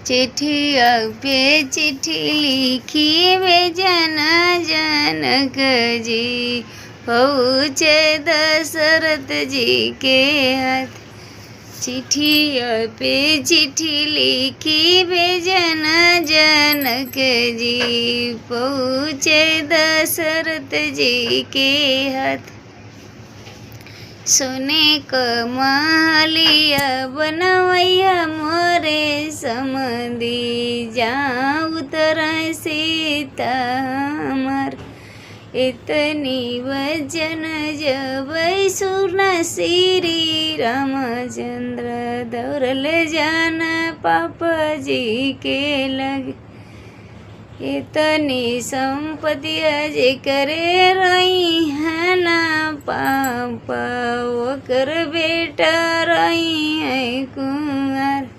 चिट्ठिया पे चिट्ठी लिखी भेजन जनक जी, पहुँचे दशरथ जी के हाथ। चिट्ठिया पे चिट्ठी लिखी भेजन जनक जी, पहुँचे दशरथ जी के हाथ। सोने क महलिया बनवैया मोरे समधी, जहाँ उतर सीता हमार। इतनी वचन जब सुन श्री रामचंद्र, दौड़ल जान पापा जी के लग। इतनी संपत्ति जे करे रही है ना पापा, ओकर बेटा रही है कुंवर।